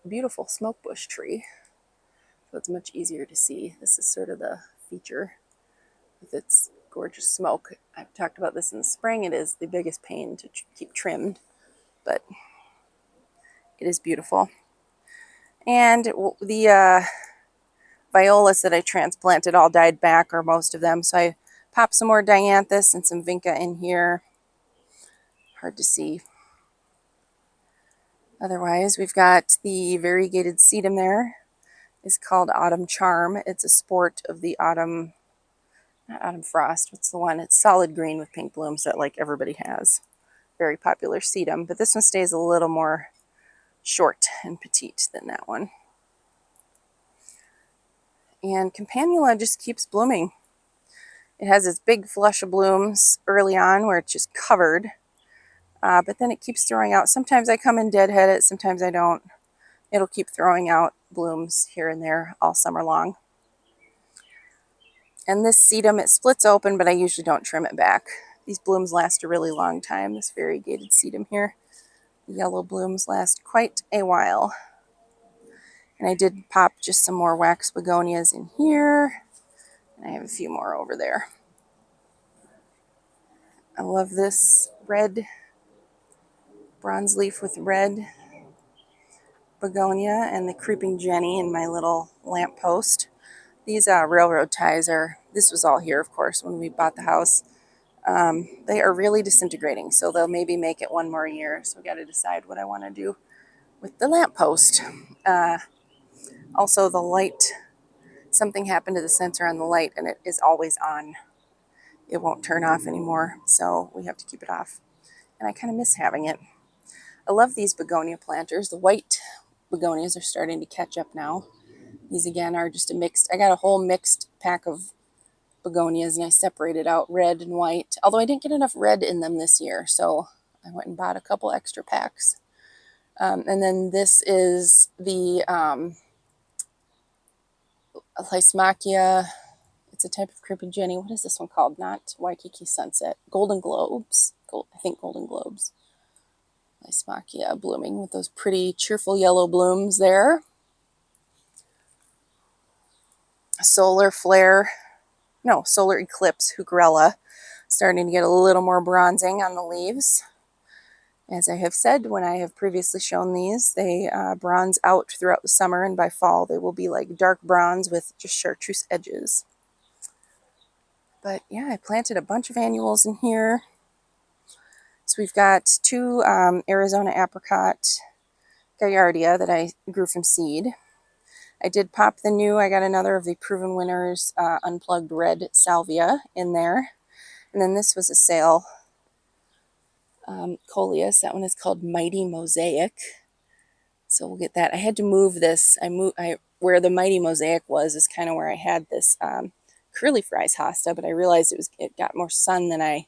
beautiful smoke bush tree. So it's much easier to see. This is sort of the feature with its gorgeous smoke. I've talked about this in the spring. It is the biggest pain to keep trimmed, but it is beautiful. And the violas that I transplanted all died back, or most of them. So I popped some more dianthus and some vinca in here. Hard to see. Otherwise, we've got the variegated sedum there. It's called Autumn Charm. It's a sport of the autumn, not autumn frost. What's the one? It's solid green with pink blooms that like everybody has. Very popular sedum, but this one stays a little more short and petite than that one. And Campanula just keeps blooming. It has this big flush of blooms early on where it's just covered, but then it keeps throwing out. Sometimes I come and deadhead it, sometimes I don't. It'll keep throwing out blooms here and there all summer long. And this sedum, it splits open, but I usually don't trim it back. These blooms last a really long time, this variegated sedum here. The yellow blooms last quite a while. And I did pop just some more wax begonias in here. And I have a few more over there. I love this red bronze leaf with red begonia and the creeping Jenny in my little lamp post. These railroad ties are, this was all here, of course, when we bought the house. They are really disintegrating, so they'll maybe make it one more year. So we got to decide what I want to do with the lamp post. Also, the light, something happened to the sensor on the light, and it is always on. It won't turn off anymore, so we have to keep it off. And I kind of miss having it. I love these begonia planters. The white begonias are starting to catch up now. These again are just a mixed, I got a whole mixed pack of begonias, and I separated out red and white, although I didn't get enough red in them this year, so I went and bought a couple extra packs. And then this is the Lysmachia. It's a type of creeping Jenny. What is this one called? Not Waikiki Sunset. Golden Globes. I think Golden Globes. Lysmachia blooming with those pretty cheerful yellow blooms there. Solar Flare. No, Solar Eclipse Heucherella. Starting to get a little more bronzing on the leaves. As I have said when I have previously shown these, they bronze out throughout the summer, and by fall they will be like dark bronze with just chartreuse edges. But yeah, I planted a bunch of annuals in here. So we've got two Arizona apricot Gaillardia that I grew from seed. I did pop the new, I got another of the Proven Winners unplugged red salvia in there. And then this was a sale coleus. That one is called Mighty Mosaic. So we'll get that. I had to move this. Where the Mighty Mosaic was is kind of where I had this curly fries hosta, but I realized it got more sun than I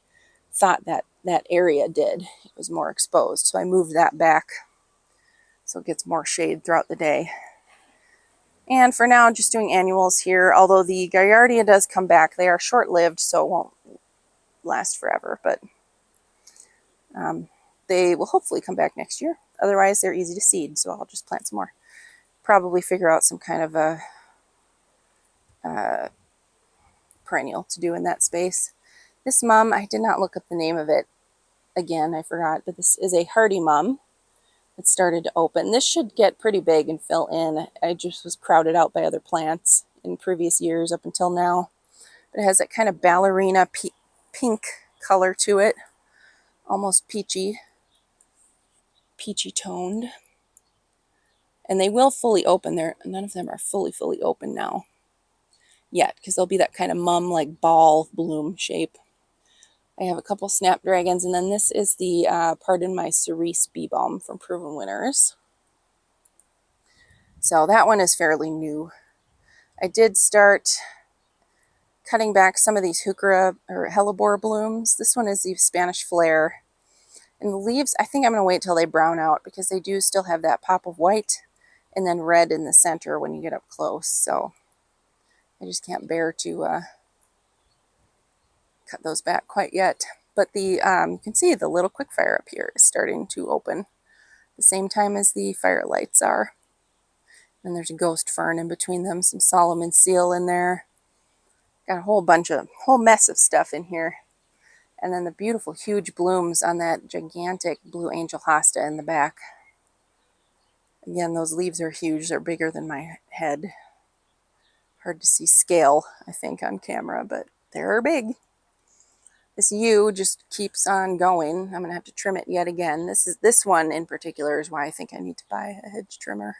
thought that area did. It was more exposed, so I moved that back so it gets more shade throughout the day. And for now, just doing annuals here, although the Gaillardia does come back. They are short-lived, so it won't last forever, but they will hopefully come back next year. Otherwise, they're easy to seed, so I'll just plant some more. Probably figure out some kind of a perennial to do in that space. This mum, I did not look up the name of it. Again, I forgot, but this is a hardy mum. It started to open. This should get pretty big and fill in. I just was crowded out by other plants in previous years up until now. But it has that kind of ballerina pink color to it. Almost peachy toned. And they will fully open. None of them are fully open now yet, because they'll be that kind of mum like ball bloom shape. I have a couple snapdragons, and then this is the Pardon My Cerise bee balm from Proven Winners. So that one is fairly new. I did start cutting back some of these heuchera or hellebore blooms. This one is the Spanish Flare. And the leaves, I think I'm going to wait till they brown out, because they do still have that pop of white and then red in the center when you get up close. So I just can't bear to cut those back quite yet. But the you can see the little quickfire up here is starting to open the same time as the firelights are. And there's a ghost fern in between them, some Solomon seal in there. Got a whole mess of stuff in here. And then the beautiful huge blooms on that gigantic blue angel hosta in the back. Again, those leaves are huge. They're bigger than my head. Hard to see scale, I think, on camera, but they're big. This yew just keeps on going. I'm going to have to trim it yet again. This one in particular is why I think I need to buy a hedge trimmer,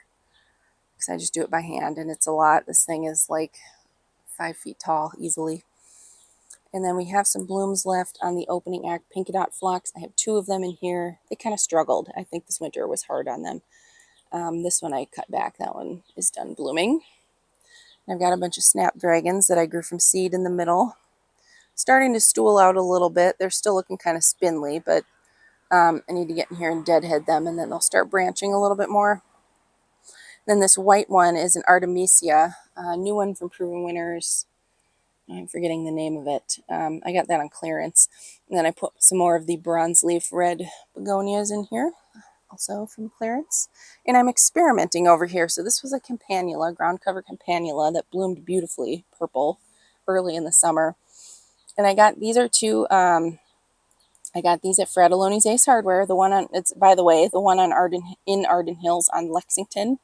because I just do it by hand, and it's a lot. This thing is like 5 feet tall easily. And then we have some blooms left on the opening act Pink Dot Phlox. I have 2 of them in here. They kind of struggled. I think this winter was hard on them. This one I cut back. That one is done blooming. And I've got a bunch of snapdragons that I grew from seed in the middle. Starting to stool out a little bit. They're still looking kind of spindly, but I need to get in here and deadhead them, and then they'll start branching a little bit more. Then this white one is an Artemisia, a new one from Proven Winners. I'm forgetting the name of it. I got that on clearance. And then I put some more of the bronze leaf red begonias in here, also from clearance. And I'm experimenting over here. So this was a campanula, ground cover campanula that bloomed beautifully purple early in the summer. And I got, these are 2, I got these at Fratelloni's Ace Hardware. The one on, it's, by the way, the one on Arden Hills on Lexington,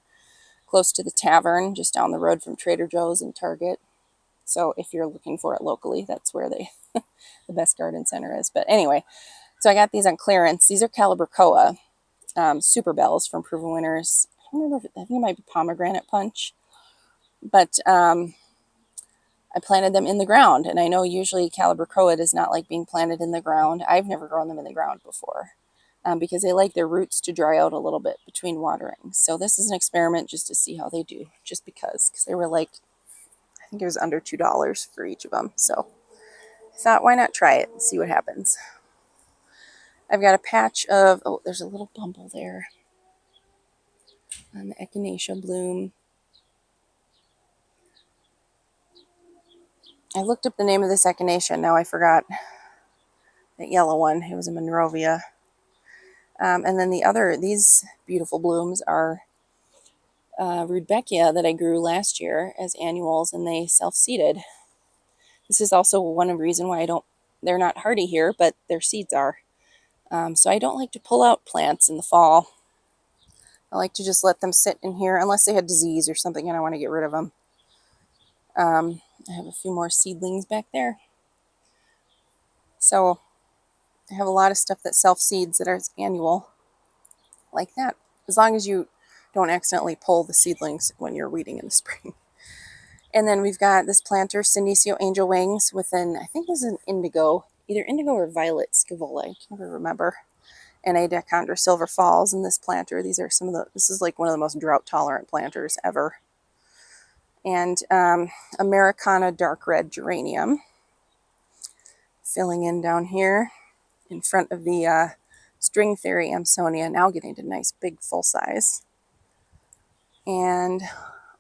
close to the tavern, just down the road from Trader Joe's and Target. So if you're looking for it locally, that's where the best garden center is. But anyway, so I got these on clearance. These are Calibrachoa Super Bells from Proven Winners. I don't remember, I think it might be Pomegranate Punch. But I planted them in the ground. And I know usually Calibrachoa does not like being planted in the ground. I've never grown them in the ground before, because they like their roots to dry out a little bit between waterings. So this is an experiment just to see how they do, just because they were like, I think it was under $2 for each of them. So I thought, why not try it and see what happens. I've got a patch of, oh, there's a little bumble there on the echinacea bloom. I looked up the name of this echinacea. Now I forgot. That yellow one. It was a Monrovia. And then these beautiful blooms are Rudbeckia that I grew last year as annuals, and they self-seeded. This is also one reason why they're not hardy here, but their seeds are. So I don't like to pull out plants in the fall. I like to just let them sit in here unless they had disease or something and I want to get rid of them. I have a few more seedlings back there. So I have a lot of stuff that self-seeds that are annual like that. As long as you don't accidentally pull the seedlings when you're weeding in the spring. And then we've got this planter, Senecio Angel Wings, with I think this is an indigo, either indigo or violet scaevola, I can never remember. And a Dachondra Silver Falls in this planter. These are this is like one of the most drought tolerant planters ever. And Americana Dark Red Geranium. Filling in down here in front of the String Theory Amsonia, now getting to nice big full size. And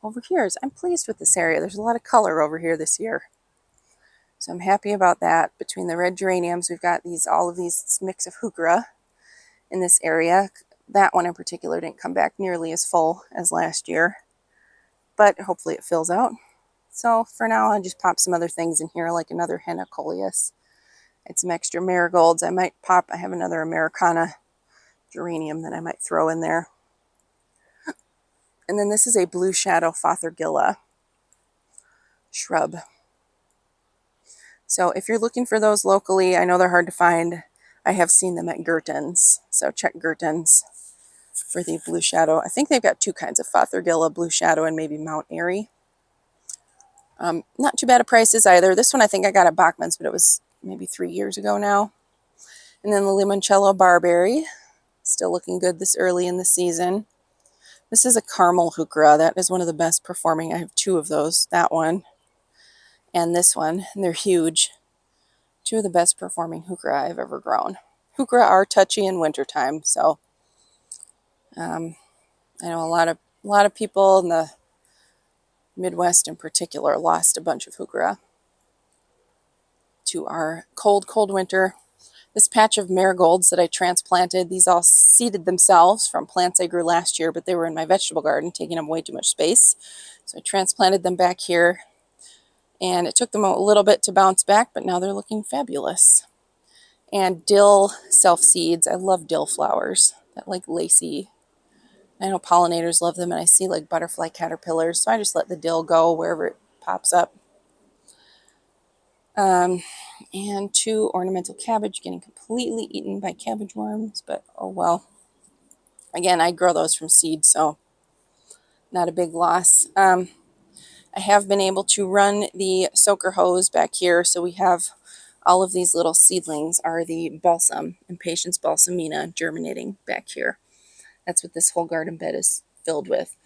over here I'm pleased with this area. There's a lot of color over here this year. So I'm happy about that. Between the red geraniums, we've got all of these mix of heuchera in this area. That one in particular didn't come back nearly as full as last year, but hopefully it fills out. So for now, I'll just pop some other things in here, like another henna coleus. And some extra marigolds. I have another Americana geranium that I might throw in there. And then this is a blue shadow Fothergilla shrub. So if you're looking for those locally, I know they're hard to find. I have seen them at Gertens. So check Gertens for the blue shadow. I think they've got two kinds of Fothergilla, blue shadow and maybe Mount Airy. Not too bad of prices either. This one I think I got at Bachman's, but it was maybe 3 years ago now. And then the limoncello barberry, still looking good this early in the season. This is a caramel heuchera. That is one of the best performing. I have two of those, that one and this one, and they're huge. Two of the best performing heuchera I've ever grown. Heuchera are touchy in wintertime, so I know a lot of people in the Midwest in particular lost a bunch of heuchera to our cold winter. This patch of marigolds that I transplanted, these all seeded themselves from plants I grew last year, but they were in my vegetable garden, taking up way too much space. So I transplanted them back here, and it took them a little bit to bounce back, but now they're looking fabulous. And dill self-seeds. I love dill flowers, that like lacy. I know pollinators love them, and I see like butterfly caterpillars, so I just let the dill go wherever it pops up. And two ornamental cabbage getting completely eaten by cabbage worms, but oh well. Again, I grow those from seed, so not a big loss. I have been able to run the soaker hose back here, so we have all of these little seedlings are the balsam, Impatiens balsamina, germinating back here. That's what this whole garden bed is filled with.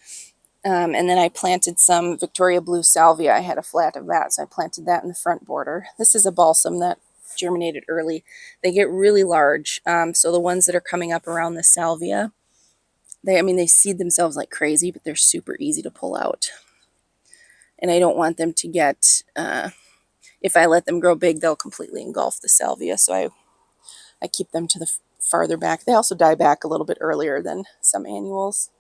And then I planted some Victoria Blue Salvia. I had a flat of that, so I planted that in the front border. This is a balsam that germinated early. They get really large. So the ones that are coming up around the salvia, they seed themselves like crazy, but they're super easy to pull out. And I don't want them to get, if I let them grow big, they'll completely engulf the salvia. So I keep them to the farther back. They also die back a little bit earlier than some annuals,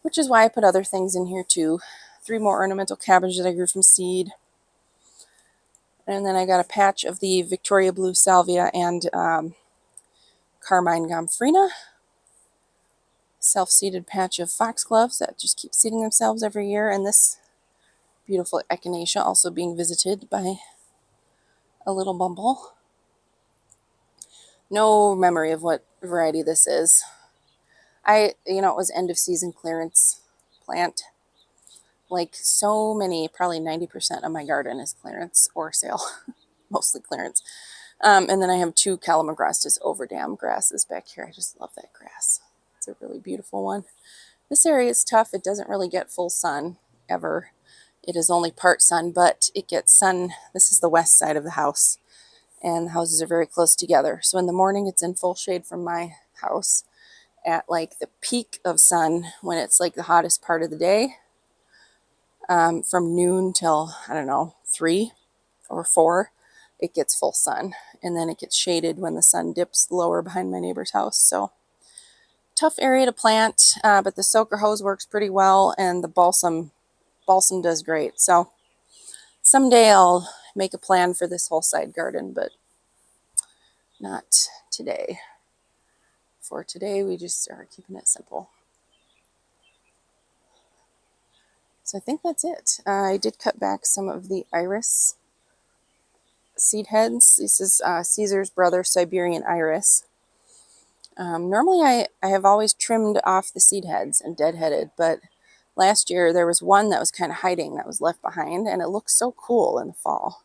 which is why I put other things in here too. 3 more ornamental cabbage that I grew from seed. And then I got a patch of the Victoria Blue Salvia and Carmine Gomphrena. Self-seeded patch of foxgloves that just keep seeding themselves every year. And this beautiful echinacea also being visited by a little bumble. No memory of what variety this is. It was end of season clearance plant. Like so many, probably 90% of my garden is clearance or sale, mostly clearance. And then I have 2 Calamagrostis overdam grasses back here. I just love that grass. It's a really beautiful one. This area is tough. It doesn't really get full sun ever. It is only part sun, but it gets sun. This is the west side of the house, and the houses are very close together. So in the morning, it's in full shade from my house. At like the peak of sun, when it's like the hottest part of the day, from noon till, I don't know, 3 or 4, it gets full sun. And then it gets shaded when the sun dips lower behind my neighbor's house. So tough area to plant, but the soaker hose works pretty well, and the balsam does great. So someday I'll make a plan for this whole side garden, but not today. For today, we just are keeping it simple. So I think that's it. I did cut back some of the iris seed heads. This is Caesar's brother, Siberian iris. Normally I have always trimmed off the seed heads and deadheaded, but last year there was one that was kind of hiding that was left behind, and it looks so cool in the fall.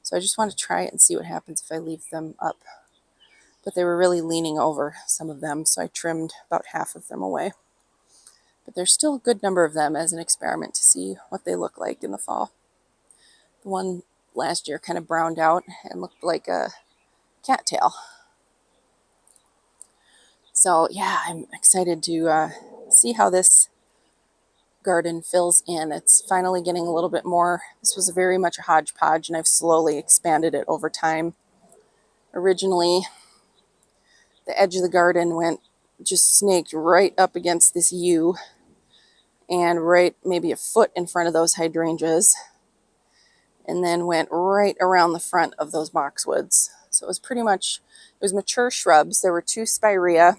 So I just want to try it and see what happens if I leave them up. But they were really leaning over, some of them, so I trimmed about half of them away. But there's still a good number of them as an experiment to see what they look like in the fall. The one last year kind of browned out and looked like a cattail. So yeah, I'm excited to see how this garden fills in. It's finally getting a little bit more. This was very much a hodgepodge, and I've slowly expanded it over time. Originally, the edge of the garden went just snaked right up against this yew, and right maybe a foot in front of those hydrangeas, and then went right around the front of those boxwoods. So it was pretty much, it was mature shrubs. There were 2 spirea,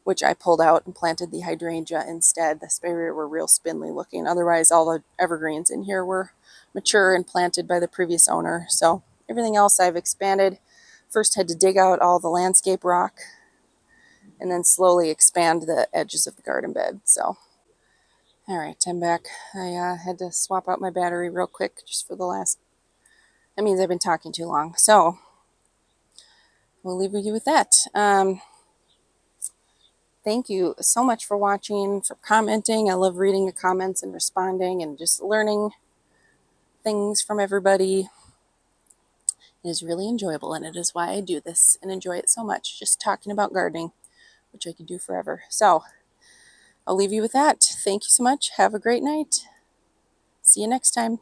which I pulled out and planted the hydrangea instead. The spirea were real spindly looking. Otherwise, all the evergreens in here were mature and planted by the previous owner. So everything else I've expanded. First had to dig out all the landscape rock and then slowly expand the edges of the garden bed. So, all right, I'm back. I had to swap out my battery real quick just for the last, that means I've been talking too long. So we'll leave you with that. Thank you so much for watching, for commenting. I love reading the comments and responding and just learning things from everybody. It is really enjoyable, and it is why I do this and enjoy it so much, just talking about gardening, which I could do forever. So I'll leave you with that. Thank you so much. Have a great night. See you next time.